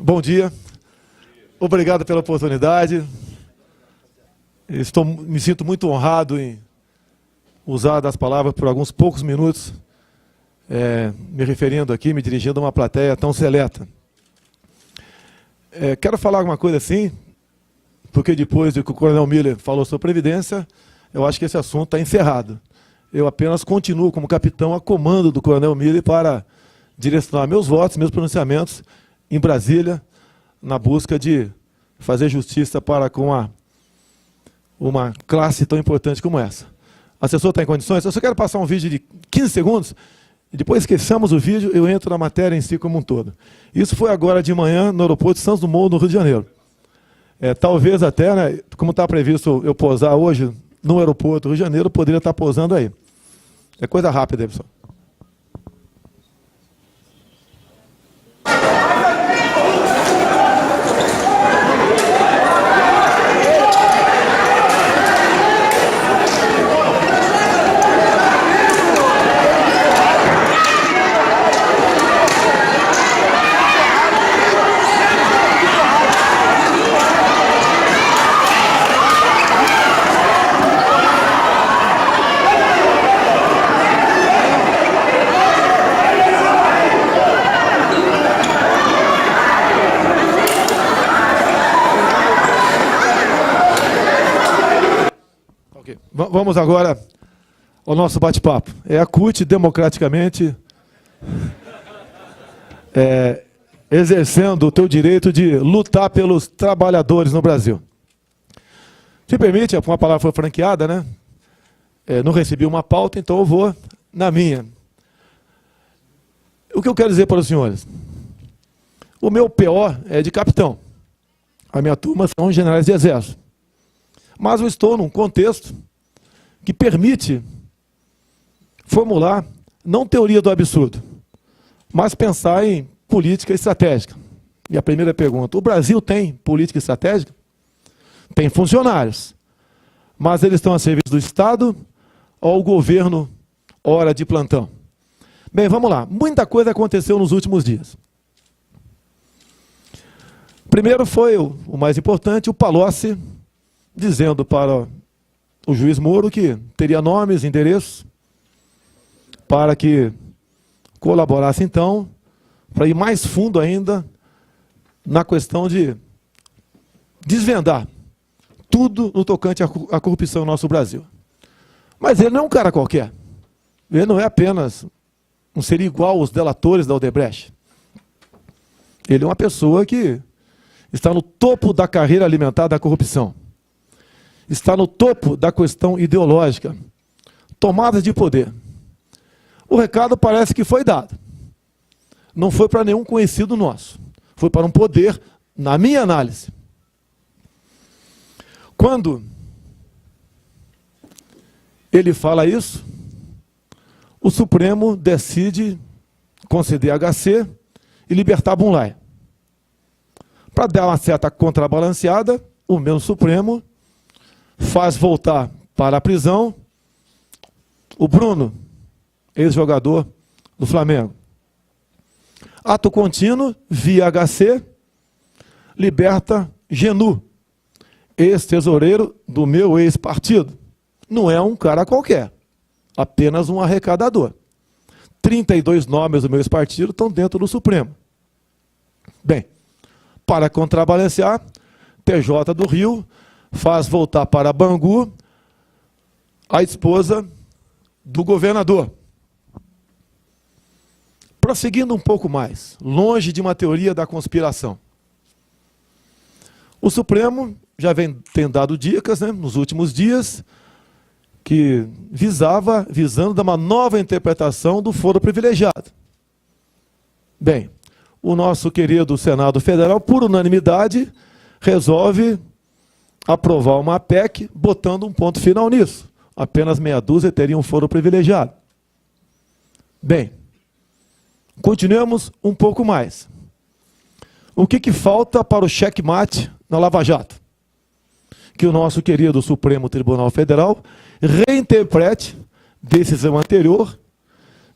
Bom dia, obrigado pela oportunidade. Me sinto muito honrado em usar das palavras por alguns poucos minutos, me referindo aqui, me dirigindo a uma plateia tão seleta. Quero falar alguma coisa assim, porque depois de que o Coronel Miller falou sobre Previdência, eu acho que esse assunto está encerrado. Eu apenas continuo como capitão a comando do Coronel Miller para direcionar meus votos, meus pronunciamentos em Brasília, na busca de fazer justiça para com uma classe tão importante como essa. O assessor está em condições? Eu só quero passar um vídeo de 15 segundos, e depois que esqueçamos o vídeo, eu entro na matéria em si como um todo. Isso foi agora de manhã no aeroporto de Santos Dumont, no Rio de Janeiro. Talvez até, né, como está previsto eu pousar hoje no aeroporto do Rio de Janeiro, eu poderia estar pousando aí. É coisa rápida, pessoal. Vamos agora ao nosso bate-papo. A CUT, democraticamente, exercendo o teu direito de lutar pelos trabalhadores no Brasil. Se permite, uma palavra foi franqueada, né? Não recebi uma pauta, então eu vou na minha. O que eu quero dizer para os senhores? O meu PO é de capitão. A minha turma são generais de exército. Mas eu estou num contexto que permite formular, não teoria do absurdo, mas pensar em política estratégica. E a primeira pergunta, o Brasil tem política estratégica? Tem funcionários, mas eles estão a serviço do Estado ou o governo hora de plantão? Bem, vamos lá. Muita coisa aconteceu nos últimos dias. Primeiro foi o mais importante, o Palocci dizendo para o juiz Moro que teria nomes, endereços, para que colaborasse, então, para ir mais fundo ainda na questão de desvendar tudo no tocante à corrupção no nosso Brasil. Mas ele não é um cara qualquer. Ele não é apenas um ser igual aos delatores da Odebrecht. Ele é uma pessoa que está no topo da carreira alimentar da corrupção. Está no topo da questão ideológica, tomadas de poder. O recado parece que foi dado. Não foi para nenhum conhecido nosso. Foi para um poder, na minha análise. Quando ele fala isso, o Supremo decide conceder HC e libertar Bunlai. Para dar uma certa contrabalanceada, o mesmo Supremo faz voltar para a prisão o Bruno, ex-jogador do Flamengo. Ato contínuo, via HC, liberta Genu, ex-tesoureiro do meu ex-partido. Não é um cara qualquer, apenas um arrecadador. 32 nomes do meu ex-partido estão dentro do Supremo. Bem, para contrabalancear, TJ do Rio faz voltar para Bangu a esposa do governador. Prosseguindo um pouco mais, longe de uma teoria da conspiração. O Supremo já tem dado dicas, né, nos últimos dias, que visando dar uma nova interpretação do foro privilegiado. Bem, o nosso querido Senado Federal, por unanimidade, resolve aprovar uma PEC, botando um ponto final nisso. Apenas meia dúzia teriam foro privilegiado. Bem, continuemos um pouco mais. O que falta para o checkmate na Lava Jato? Que o nosso querido Supremo Tribunal Federal reinterprete decisão anterior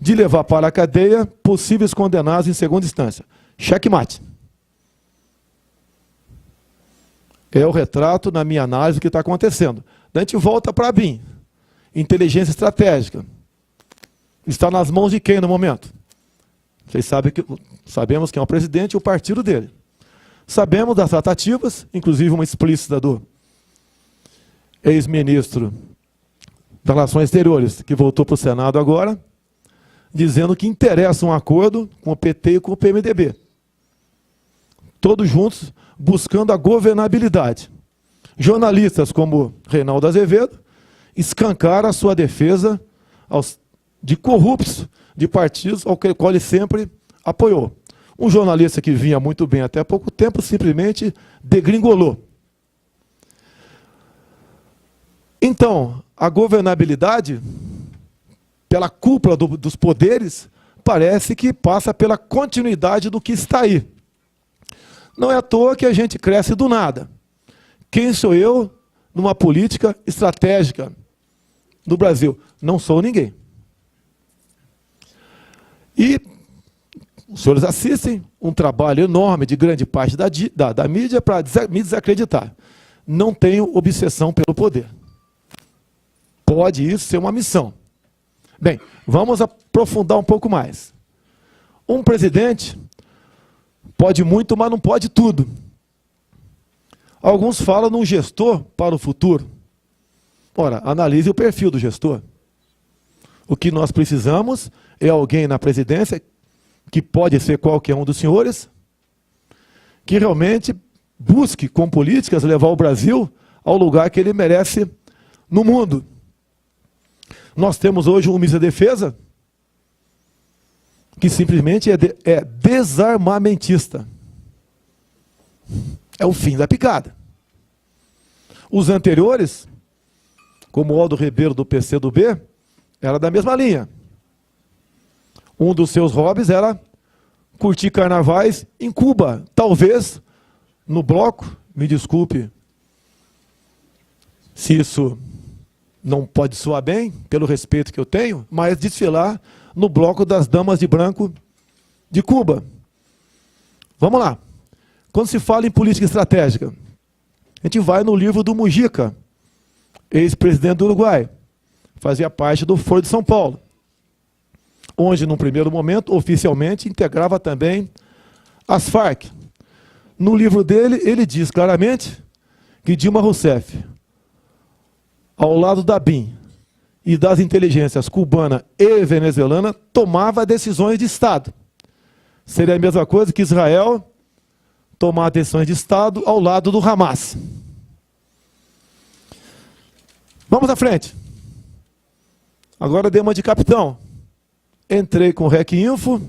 de levar para a cadeia possíveis condenados em segunda instância. Checkmate. É o retrato, na minha análise, do que está acontecendo. Daí a gente volta para a BIM. Inteligência estratégica. Está nas mãos de quem no momento? Vocês sabemos quem é o presidente e o partido dele. Sabemos das tratativas, inclusive uma explícita do ex-ministro das Relações Exteriores, que voltou para o Senado agora, dizendo que interessa um acordo com o PT e com o PMDB. Todos juntos buscando a governabilidade. Jornalistas como Reinaldo Azevedo escancaram a sua defesa de corruptos de partidos ao qual ele sempre apoiou. Um jornalista que vinha muito bem até há pouco tempo simplesmente degringolou. Então, a governabilidade, pela cúpula dos poderes, parece que passa pela continuidade do que está aí. Não é à toa que a gente cresce do nada. Quem sou eu numa política estratégica do Brasil? Não sou ninguém. E os senhores assistem um trabalho enorme de grande parte da mídia para me desacreditar. Não tenho obsessão pelo poder. Pode isso ser uma missão. Bem, vamos aprofundar um pouco mais. Um presidente pode muito, mas não pode tudo. Alguns falam num gestor para o futuro. Ora, analise o perfil do gestor. O que nós precisamos é alguém na presidência, que pode ser qualquer um dos senhores, que realmente busque, com políticas, levar o Brasil ao lugar que ele merece no mundo. Nós temos hoje um ministro da Defesa que simplesmente é desarmamentista. É o fim da picada. Os anteriores, como o Aldo Ribeiro do PCdoB, era da mesma linha. Um dos seus hobbies era curtir carnavais em Cuba. Talvez no bloco, me desculpe se isso não pode soar bem, pelo respeito que eu tenho, mas desfilar no bloco das damas de branco de Cuba. Vamos lá. Quando se fala em política estratégica, a gente vai no livro do Mujica, ex-presidente do Uruguai, fazia parte do Foro de São Paulo, onde, num primeiro momento, oficialmente, integrava também as Farc. No livro dele, ele diz claramente que Dilma Rousseff, ao lado da BIM e das inteligências cubana e venezuelana, tomava decisões de Estado. Seria a mesma coisa que Israel tomar decisões de Estado ao lado do Hamas. Vamos à frente. Agora dei uma de capitão. Entrei com o REC-Info,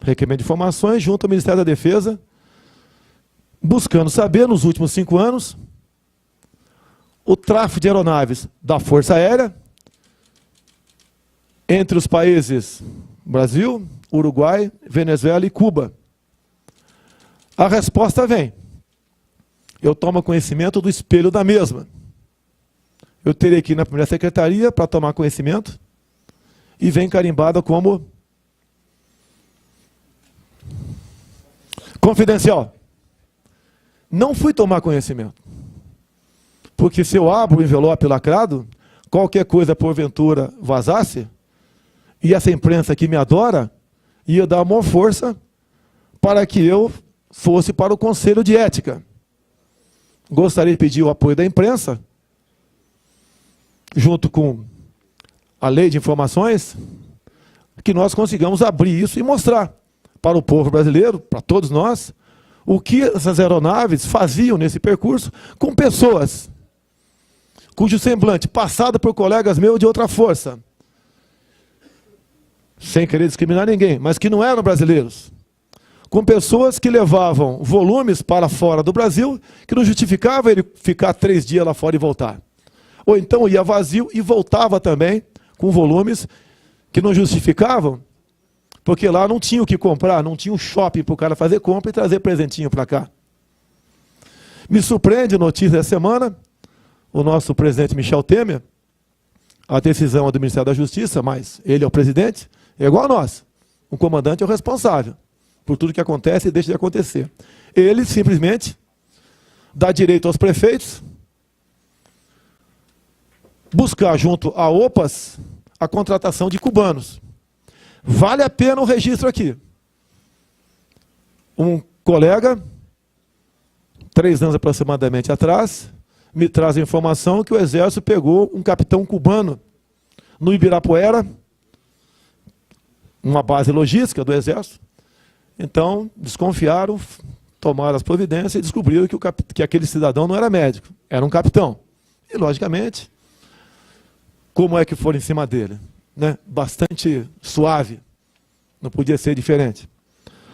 Requerimento de Informações, junto ao Ministério da Defesa, buscando saber, nos últimos 5 anos, o tráfego de aeronaves da Força Aérea entre os países Brasil, Uruguai, Venezuela e Cuba. A resposta vem. Eu tomo conhecimento do espelho da mesma. Eu terei que ir na primeira secretaria para tomar conhecimento e vem carimbada como confidencial. Não fui tomar conhecimento. Porque se eu abro o envelope lacrado, qualquer coisa porventura vazasse, e essa imprensa que me adora ia dar maior força para que eu fosse para o Conselho de Ética. Gostaria de pedir o apoio da imprensa, junto com a Lei de Informações, que nós consigamos abrir isso e mostrar para o povo brasileiro, para todos nós, o que essas aeronaves faziam nesse percurso com pessoas cujo semblante, passado por colegas meus de outra força, sem querer discriminar ninguém, mas que não eram brasileiros, com pessoas que levavam volumes para fora do Brasil, que não justificava ele ficar 3 dias lá fora e voltar. Ou então ia vazio e voltava também com volumes que não justificavam, porque lá não tinha o que comprar, não tinha um shopping para o cara fazer compra e trazer presentinho para cá. Me surpreende, notícia dessa semana, o nosso presidente Michel Temer, a decisão é do Ministério da Justiça, mas ele é o presidente, é igual a nós. O comandante é o responsável. por tudo que acontece e deixa de acontecer. Ele simplesmente dá direito aos prefeitos buscar junto a OPAS a contratação de cubanos. Vale a pena o registro aqui. Um colega, 3 anos aproximadamente atrás, me traz a informação que o Exército pegou um capitão cubano no Ibirapuera, uma base logística do Exército. Então, desconfiaram, tomaram as providências e descobriram que aquele cidadão não era médico, era um capitão. E, logicamente, como é que foram em cima dele? Né? Bastante suave, não podia ser diferente.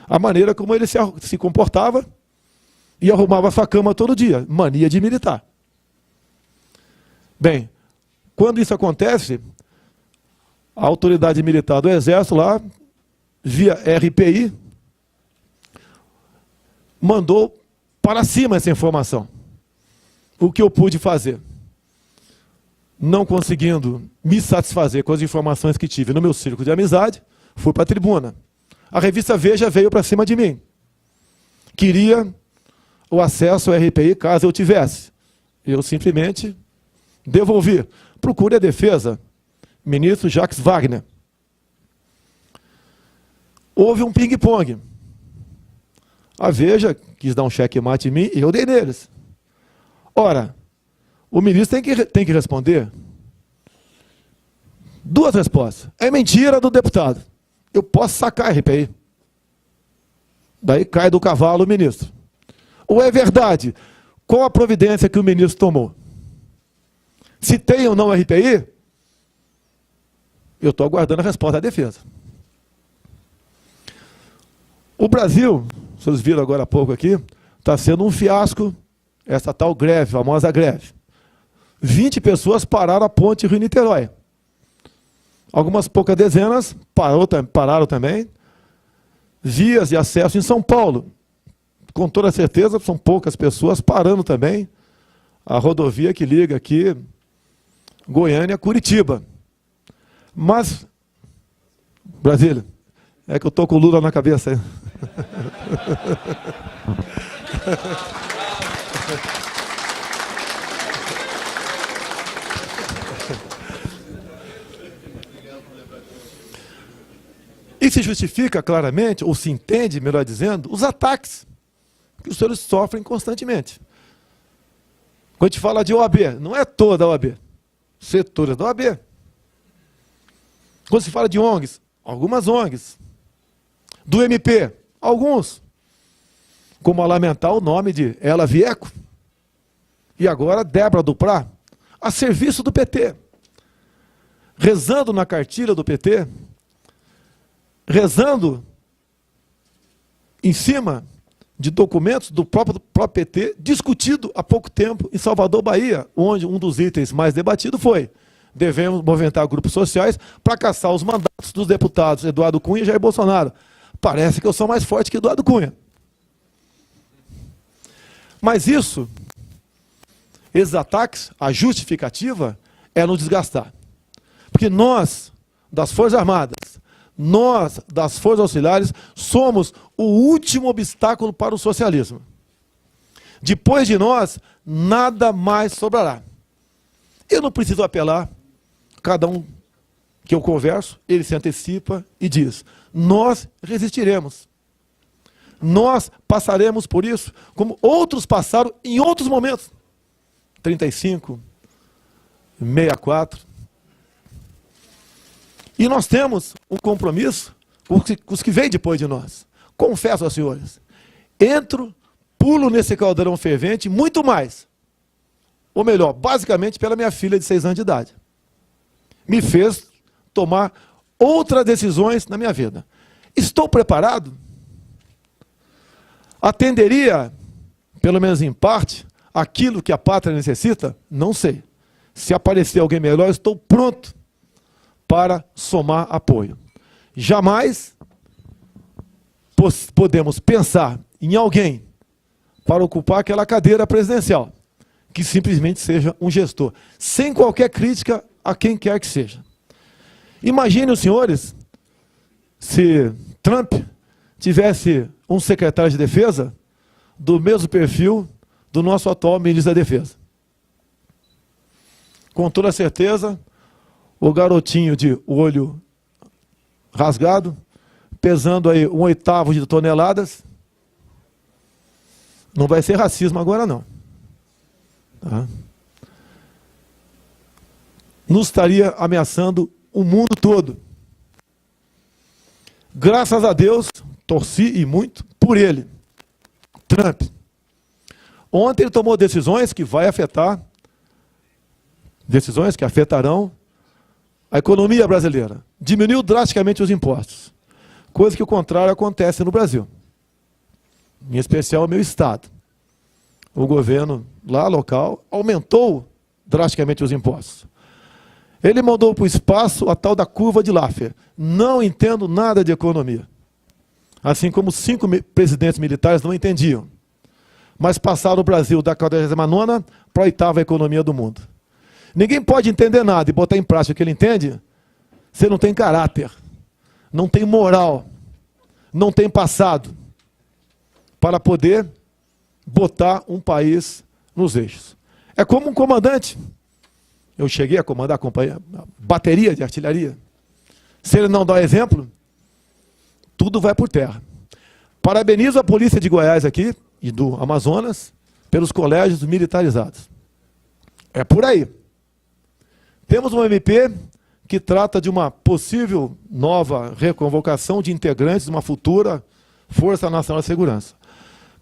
A maneira como ele se comportava e arrumava sua cama todo dia, mania de militar. Bem, quando isso acontece, a autoridade militar do Exército lá, via RPI, mandou para cima essa informação. O que eu pude fazer? Não conseguindo me satisfazer com as informações que tive no meu círculo de amizade, fui para a tribuna. A revista Veja veio para cima de mim. Queria o acesso ao RPI caso eu tivesse. Eu simplesmente devolvi. Procure a defesa, ministro Jacques Wagner. Houve um ping-pong. A Veja quis dar um checkmate em mim e eu dei neles. Ora, o ministro tem que responder 2 respostas. É mentira do deputado. Eu posso sacar a RPI. Daí cai do cavalo o ministro. Ou é verdade? Qual a providência que o ministro tomou? Se tem ou não RPI, eu estou aguardando a resposta da defesa. O Brasil, vocês viram agora há pouco aqui, está sendo um fiasco essa tal greve, famosa greve. 20 pessoas pararam a ponte Rio-Niterói. Algumas poucas dezenas pararam também. Vias de acesso em São Paulo. Com toda certeza, são poucas pessoas parando também a rodovia que liga aqui Goiânia a Curitiba. Mas, Brasília, é que eu estou com o Lula na cabeça aí. E se justifica claramente, ou se entende, melhor dizendo, os ataques que os senhores sofrem constantemente. Quando a gente fala de OAB, não é toda a OAB, setores da OAB. Quando se fala de ONGs, algumas ONGs. Do MP, alguns. Como a lamentar o nome de Ela Vieco. E agora Débora Duprá, a serviço do PT. Rezando na cartilha do PT, rezando em cima de documentos do próprio PT, discutido há pouco tempo em Salvador, Bahia, onde um dos itens mais debatidos foi: devemos movimentar grupos sociais para caçar os mandatos dos deputados Eduardo Cunha e Jair Bolsonaro. Parece que eu sou mais forte que Eduardo Cunha. Mas isso, esses ataques, a justificativa é nos desgastar. Porque nós, das Forças Armadas, nós, das Forças Auxiliares, somos o último obstáculo para o socialismo. Depois de nós, nada mais sobrará. Eu não preciso apelar, cada um que eu converso, ele se antecipa e diz: nós resistiremos. Nós passaremos por isso, como outros passaram em outros momentos. 35, 64. E nós temos um compromisso com os que vêm depois de nós. Confesso aos senhores, entro, pulo nesse caldeirão fervente, muito mais. Ou melhor, basicamente pela minha filha de 6 anos de idade. Me fez tomar outras decisões na minha vida. Estou preparado? Atenderia, pelo menos em parte, aquilo que a pátria necessita? Não sei. Se aparecer alguém melhor, estou pronto para somar apoio. Jamais podemos pensar em alguém para ocupar aquela cadeira presidencial que simplesmente seja um gestor, sem qualquer crítica a quem quer que seja. Imagine os senhores se Trump tivesse um secretário de defesa do mesmo perfil do nosso atual ministro da Defesa. Com toda certeza, o garotinho de olho rasgado, pesando aí 1/8 de toneladas, não vai ser racismo agora não. Tá? Nos estaria ameaçando o mundo todo. Graças a Deus, torci e muito por ele, Trump. Ontem ele tomou decisões que vai afetar, decisões que afetarão a economia brasileira. Diminuiu drasticamente os impostos, coisa que o contrário acontece no Brasil. Em especial no meu estado. O governo lá local aumentou drasticamente os impostos. Ele mandou para o espaço a tal da curva de Laffer. Não entendo nada de economia. Assim como 5 presidentes militares não entendiam. Mas passaram o Brasil da 49ª para a 8ª economia do mundo. Ninguém pode entender nada e botar em prática o que ele entende. Você não tem caráter, não tem moral, não tem passado para poder botar um país nos eixos. É como um comandante. Eu cheguei a comandar a bateria de artilharia. Se ele não dá exemplo, tudo vai por terra. Parabenizo a polícia de Goiás aqui e do Amazonas pelos colégios militarizados. É por aí. Temos uma MP que trata de uma possível nova reconvocação de integrantes de uma futura Força Nacional de Segurança.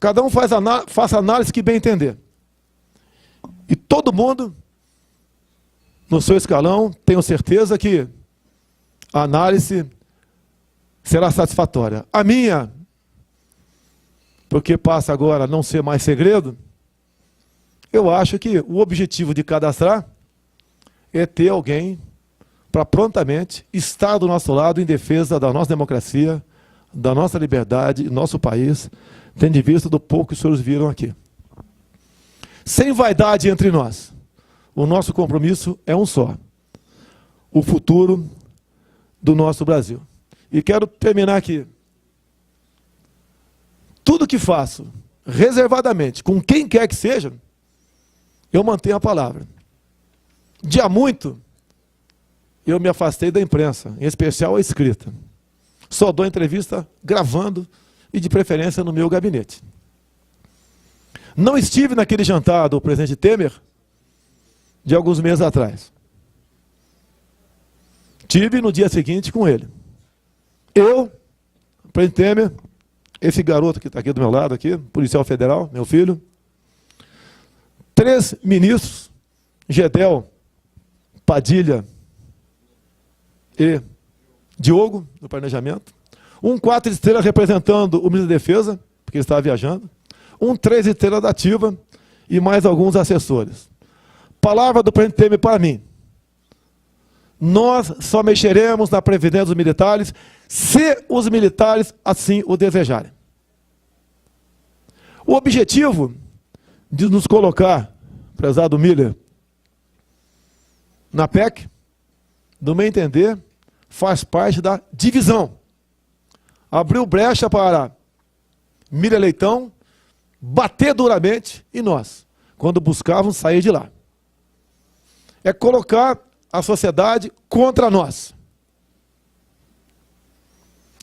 Cada um faça a análise que bem entender. E todo mundo, no seu escalão, tenho certeza que a análise será satisfatória. A minha, porque passa agora a não ser mais segredo, eu acho que o objetivo de cadastrar é ter alguém para prontamente estar do nosso lado em defesa da nossa democracia, da nossa liberdade, nosso país, tendo em vista do pouco que os senhores viram aqui. Sem vaidade entre nós, o nosso compromisso é um só: o futuro do nosso Brasil. E quero terminar aqui. Tudo que faço, reservadamente, com quem quer que seja, eu mantenho a palavra. De há muito, eu me afastei da imprensa, em especial a escrita. Só dou entrevista gravando e, de preferência, no meu gabinete. Não estive naquele jantar do presidente Temer de alguns meses atrás. Tive no dia seguinte com ele. Eu, presidente Temer, esse garoto que está aqui do meu lado, aqui, policial federal, meu filho, 3 ministros, Gedel, Padilha e Diogo, do planejamento, um 4 estrelas representando o ministro da Defesa, porque ele estava viajando, um 3 estrelas da ativa e mais alguns assessores. Palavra do presidente Temer para mim: nós só mexeremos na previdência dos militares se os militares assim o desejarem. O objetivo de nos colocar, prezado Miller, na PEC, no meu entender, faz parte da divisão. Abriu brecha para Miller Leitão bater duramente em nós, quando buscavam sair de lá. É colocar a sociedade contra nós.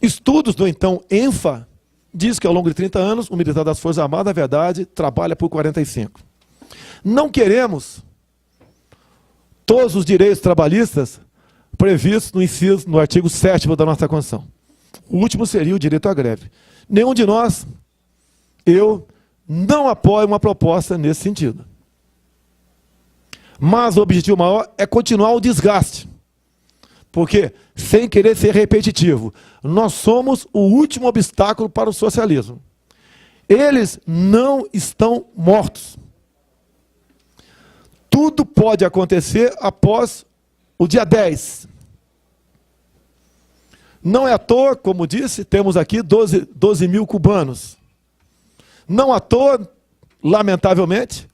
Estudos do então ENFA diz que ao longo de 30 anos, o militar das Forças Armadas, na verdade, trabalha por 45. Não queremos todos os direitos trabalhistas previstos no artigo 7º da nossa Constituição. O último seria o direito à greve. Nenhum de nós, eu, não apoio uma proposta nesse sentido. Mas o objetivo maior é continuar o desgaste. Porque, sem querer ser repetitivo, nós somos o último obstáculo para o socialismo. Eles não estão mortos. Tudo pode acontecer após o dia 10. Não é à toa, como disse, temos aqui 12 mil cubanos. Não à toa, lamentavelmente,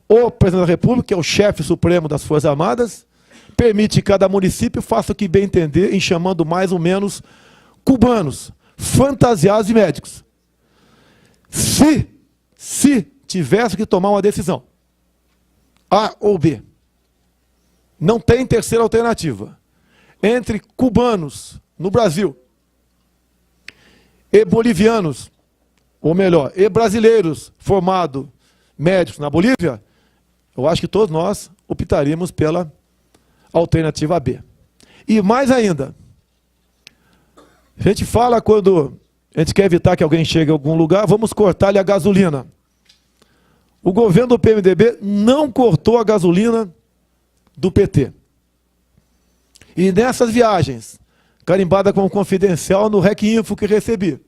o presidente da República, que é o chefe supremo das Forças Armadas, permite que cada município faça o que bem entender em chamando mais ou menos cubanos. fantasiados de médicos. Se tivesse que tomar uma decisão, A ou B, não tem terceira alternativa, entre cubanos no Brasil e bolivianos, ou melhor, e brasileiros formados médicos na Bolívia, eu acho que todos nós optaríamos pela alternativa B. E mais ainda, a gente fala quando a gente quer evitar que alguém chegue a algum lugar, vamos cortar-lhe a gasolina. O governo do PMDB não cortou a gasolina do PT. E nessas viagens, carimbada como confidencial no REC Info que recebi,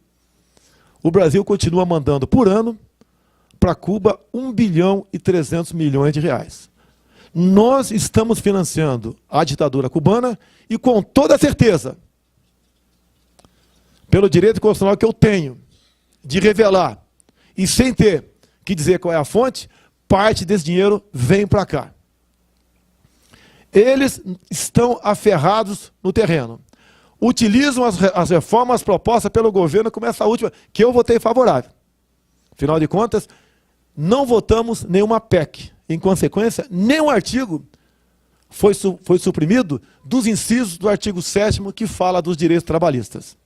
o Brasil continua mandando por ano para Cuba 1 bilhão e 300 milhões de reais. Nós estamos financiando a ditadura cubana e com toda certeza, pelo direito constitucional que eu tenho de revelar e sem ter que dizer qual é a fonte, parte desse dinheiro vem para cá. Eles estão aferrados no terreno. Utilizam as reformas propostas pelo governo, como essa última, que eu votei favorável. Afinal de contas, não votamos nenhuma PEC. Em consequência, nenhum artigo foi suprimido dos incisos do artigo 7º que fala dos direitos trabalhistas.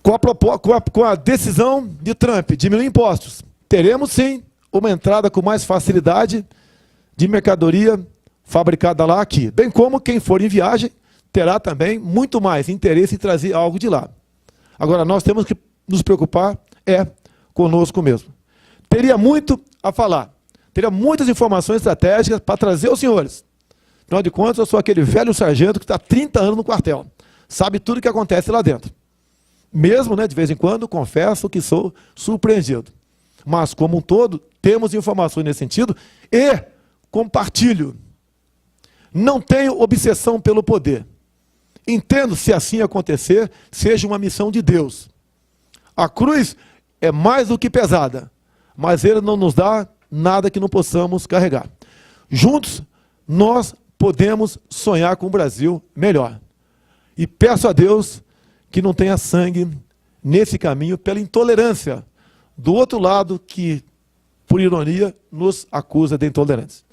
Com a decisão de Trump de diminuir impostos, teremos sim uma entrada com mais facilidade de mercadoria fabricada lá aqui. Bem como quem for em viagem terá também muito mais interesse em trazer algo de lá. Agora, nós temos que nos preocupar conosco mesmo. Teria muito a falar, teria muitas informações estratégicas para trazer aos senhores. Afinal de contas, eu sou aquele velho sargento que está há 30 anos no quartel, sabe tudo o que acontece lá dentro. Mesmo, de vez em quando, confesso que sou surpreendido. Mas, como um todo, temos informações nesse sentido e compartilho. Não tenho obsessão pelo poder. Entendo, se assim acontecer, seja uma missão de Deus. A cruz é mais do que pesada, mas Ele não nos dá nada que não possamos carregar. Juntos, nós podemos sonhar com um Brasil melhor. E peço a Deus que não tenha sangue nesse caminho pela intolerância do outro lado que, por ironia, nos acusa de intolerância.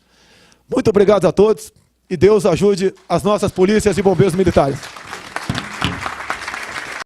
Muito obrigado a todos e Deus ajude as nossas polícias e bombeiros militares.